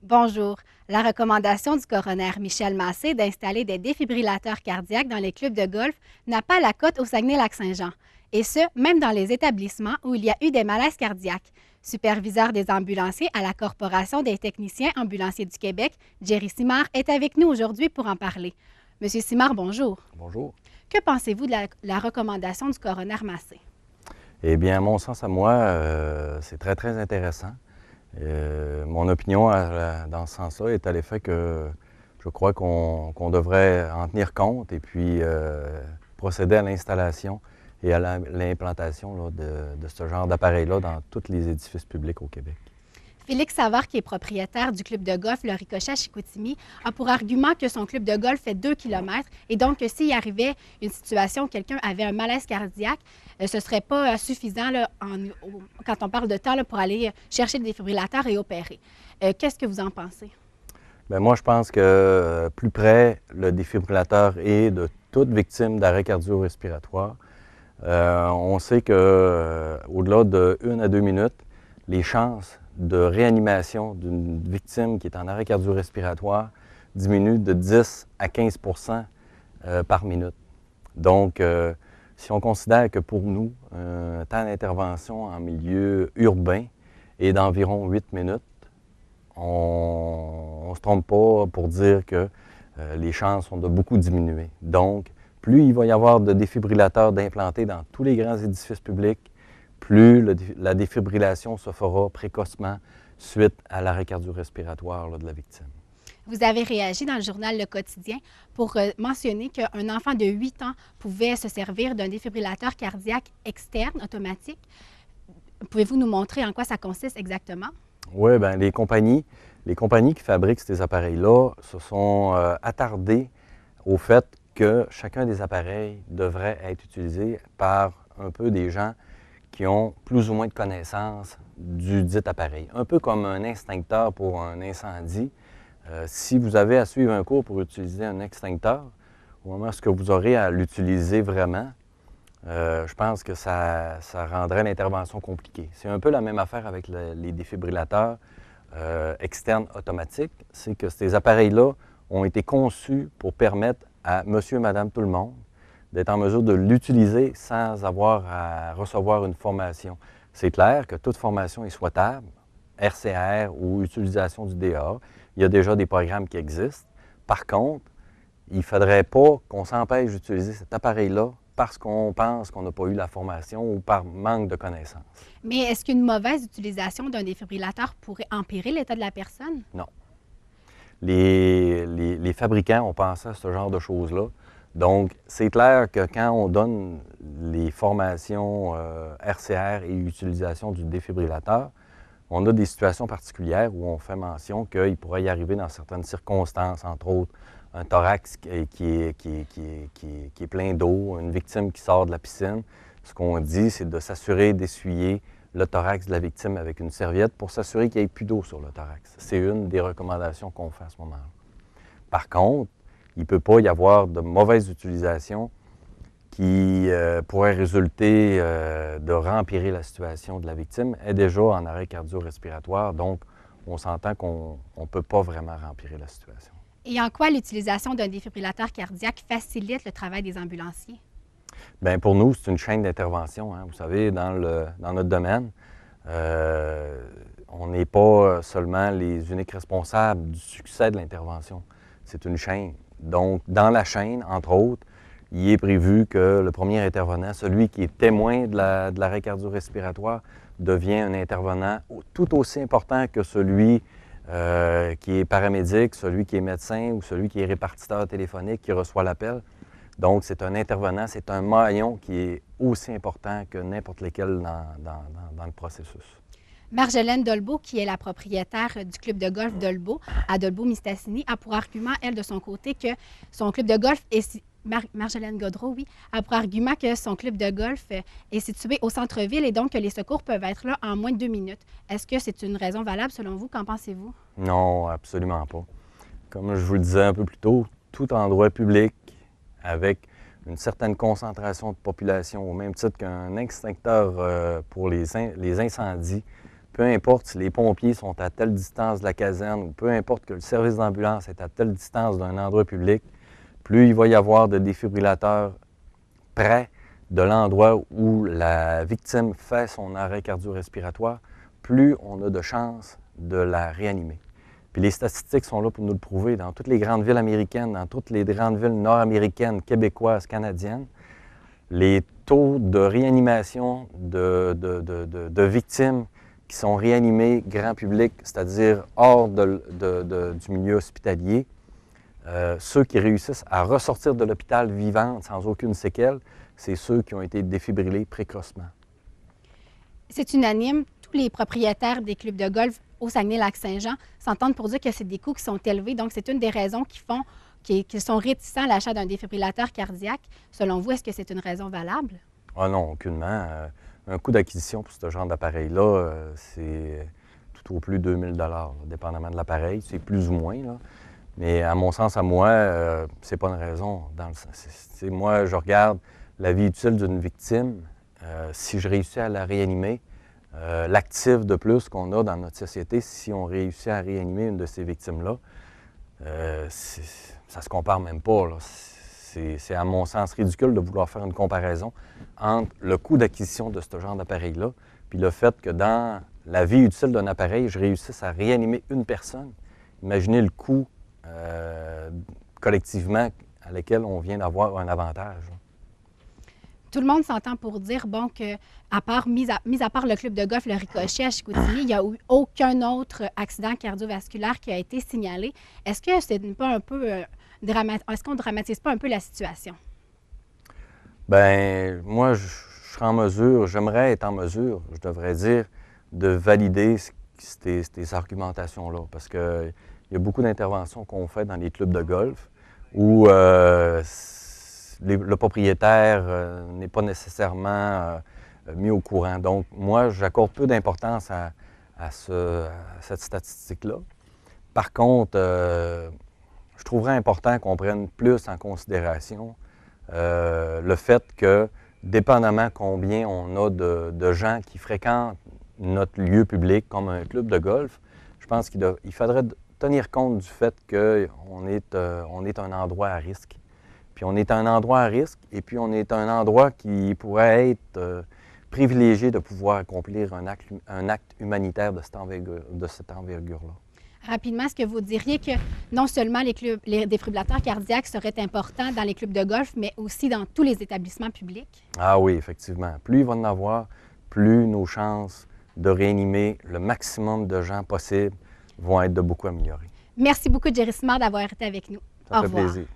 Bonjour. La recommandation du coroner Michel Massé d'installer des défibrillateurs cardiaques dans les clubs de golf n'a pas la cote au Saguenay-Lac-Saint-Jean. Et ce, même dans les établissements où il y a eu des malaises cardiaques. Superviseur des ambulanciers à la Corporation des techniciens ambulanciers du Québec, Jerry Simard est avec nous aujourd'hui pour en parler. Monsieur Simard, bonjour. Bonjour. Que pensez-vous de la recommandation du coroner Massé? Eh bien, à mon sens à moi, c'est très, très intéressant. Mon opinion dans ce sens-là est à l'effet que je crois qu'on devrait en tenir compte et puis procéder à l'installation et à l'implantation de ce genre d'appareil-là dans tous les édifices publics au Québec. Félix Savard, qui est propriétaire du club de golf Le Ricochet à Chicoutimi, a pour argument que son club de golf fait 2 km et donc que s'il arrivait une situation où quelqu'un avait un malaise cardiaque, ce ne serait pas suffisant là, quand on parle de temps là, pour aller chercher le défibrillateur et opérer. Qu'est-ce que vous en pensez? Bien, moi, je pense que plus près le défibrillateur est de toute victime d'arrêt cardio-respiratoire. On sait que au-delà de 1 à 2 minutes, les chances de réanimation d'une victime qui est en arrêt cardio-respiratoire diminuent de 10 à 15 par minute. Donc, si on considère que pour nous, un temps d'intervention en milieu urbain est d'environ 8 minutes, on ne se trompe pas pour dire que les chances sont de beaucoup diminuer. Donc, plus il va y avoir de défibrillateurs d'implantés dans tous les grands édifices publics, plus la défibrillation se fera précocement suite à l'arrêt cardio-respiratoire de la victime. Vous avez réagi dans le journal Le Quotidien pour mentionner qu'un enfant de 8 ans pouvait se servir d'un défibrillateur cardiaque externe automatique. Pouvez-vous nous montrer en quoi ça consiste exactement? Oui, bien, les compagnies qui fabriquent ces appareils-là se sont attardées au fait que chacun des appareils devrait être utilisé par un peu des gens qui ont plus ou moins de connaissances du dit appareil. Un peu comme un extincteur pour un incendie. Si vous avez à suivre un cours pour utiliser un extincteur, au moment où vous aurez à l'utiliser vraiment, je pense que ça rendrait l'intervention compliquée. C'est un peu la même affaire avec les défibrillateurs externes automatiques. C'est que ces appareils-là ont été conçus pour permettre à monsieur, madame, tout le monde d'être en mesure de l'utiliser sans avoir à recevoir une formation. C'est clair que toute formation est souhaitable, RCR ou utilisation du DA. Il y a déjà des programmes qui existent. Par contre, il ne faudrait pas qu'on s'empêche d'utiliser cet appareil-là parce qu'on pense qu'on n'a pas eu la formation ou par manque de connaissances. Mais est-ce qu'une mauvaise utilisation d'un défibrillateur pourrait empirer l'état de la personne? Non. Les fabricants ont pensé à ce genre de choses-là. Donc, c'est clair que quand on donne les formations RCR et utilisation du défibrillateur, on a des situations particulières où on fait mention qu'il pourrait y arriver dans certaines circonstances, entre autres un thorax qui est plein d'eau, une victime qui sort de la piscine. Ce qu'on dit, c'est de s'assurer d'essuyer le thorax de la victime avec une serviette pour s'assurer qu'il n'y ait plus d'eau sur le thorax. C'est une des recommandations qu'on fait à ce moment-là. Par contre, il ne peut pas y avoir de mauvaise utilisation qui pourrait résulter de rempirer la situation de la victime. Elle est déjà en arrêt cardio-respiratoire, donc on s'entend qu'on ne peut pas vraiment rempirer la situation. Et en quoi l'utilisation d'un défibrillateur cardiaque facilite le travail des ambulanciers? Bien, pour nous, c'est une chaîne d'intervention. Hein. Vous savez, dans notre domaine, on n'est pas seulement les uniques responsables du succès de l'intervention. C'est une chaîne. Donc, dans la chaîne, entre autres, il est prévu que le premier intervenant, celui qui est témoin de l'arrêt cardio-respiratoire, devient un intervenant tout aussi important que celui qui est paramédic, celui qui est médecin ou celui qui est répartiteur téléphonique qui reçoit l'appel. Donc, c'est un intervenant, c'est un maillon qui est aussi important que n'importe lequel dans le processus. Marjolaine Dolbeau, qui est la propriétaire du club de golf Dolbeau, à Dolbeau-Mistassini, a pour argument, elle, de son côté, que son club de golf est... Marjolaine Gaudreau, oui, a pour argument que son club de golf est situé au centre-ville et donc que les secours peuvent être là en moins de 2 minutes. Est-ce que c'est une raison valable selon vous? Qu'en pensez-vous? Non, absolument pas. Comme je vous le disais un peu plus tôt, tout endroit public avec une certaine concentration de population, au même titre qu'un extincteur pour les incendies, peu importe si les pompiers sont à telle distance de la caserne ou peu importe que le service d'ambulance est à telle distance d'un endroit public, plus il va y avoir de défibrillateurs près de l'endroit où la victime fait son arrêt cardio-respiratoire, plus on a de chances de la réanimer. Puis les statistiques sont là pour nous le prouver. Dans toutes les grandes villes américaines, dans toutes les grandes villes nord-américaines, québécoises, canadiennes, les taux de réanimation de victimes qui sont réanimées grand public, c'est-à-dire hors du milieu hospitalier, ceux qui réussissent à ressortir de l'hôpital vivantes sans aucune séquelle, c'est ceux qui ont été défibrillés précocement. C'est unanime. Tous les propriétaires des clubs de golf au Saguenay-Lac-Saint-Jean s'entendent pour dire que c'est des coûts qui sont élevés. Donc, c'est une des raisons qu'ils sont réticents à l'achat d'un défibrillateur cardiaque. Selon vous, est-ce que c'est une raison valable? Ah non, aucunement. Un coût d'acquisition pour ce genre d'appareil-là, c'est tout au plus 2000 $, dépendamment de l'appareil. C'est plus ou moins, là. Mais à mon sens, à moi, c'est pas une raison. Moi, je regarde la vie utile d'une victime. Si je réussis à la réanimer, l'actif de plus qu'on a dans notre société, si on réussit à réanimer une de ces victimes-là, ça se compare même pas, là. C'est à mon sens ridicule de vouloir faire une comparaison entre le coût d'acquisition de ce genre d'appareil-là puis le fait que dans la vie utile d'un appareil, je réussisse à réanimer une personne. Imaginez le coût collectivement à lequel on vient d'avoir un avantage. Tout le monde s'entend pour dire, bon, que mis à part le club de golf, le Ricochet à Chicoutimi, il n'y a eu aucun autre accident cardiovasculaire qui a été signalé. Est-ce que c'est pas un peu est-ce qu'on ne dramatise pas un peu la situation? Bien, moi, je serais en mesure, j'aimerais être en mesure, je devrais dire, de valider ces argumentations-là. Parce qu'il y a beaucoup d'interventions qu'on fait dans les clubs de golf où le propriétaire n'est pas nécessairement mis au courant. Donc, moi, j'accorde peu d'importance à cette statistique-là. Par contre, je trouverais important qu'on prenne plus en considération le fait que, dépendamment combien on a de gens qui fréquentent notre lieu public, comme un club de golf, je pense qu'il faudrait tenir compte du fait qu'on est un endroit à risque. Puis on est un endroit à risque, et puis on est un endroit qui pourrait être privilégié de pouvoir accomplir un acte humanitaire de cette envergure-là. Rapidement, est-ce que vous diriez que non seulement les défibrillateurs cardiaques seraient importants dans les clubs de golf, mais aussi dans tous les établissements publics? Ah oui, effectivement. Plus il va en avoir, plus nos chances de réanimer le maximum de gens possible vont être de beaucoup améliorées. Merci beaucoup, Jerry Simard, d'avoir été avec nous. Ça Au fait revoir. plaisir.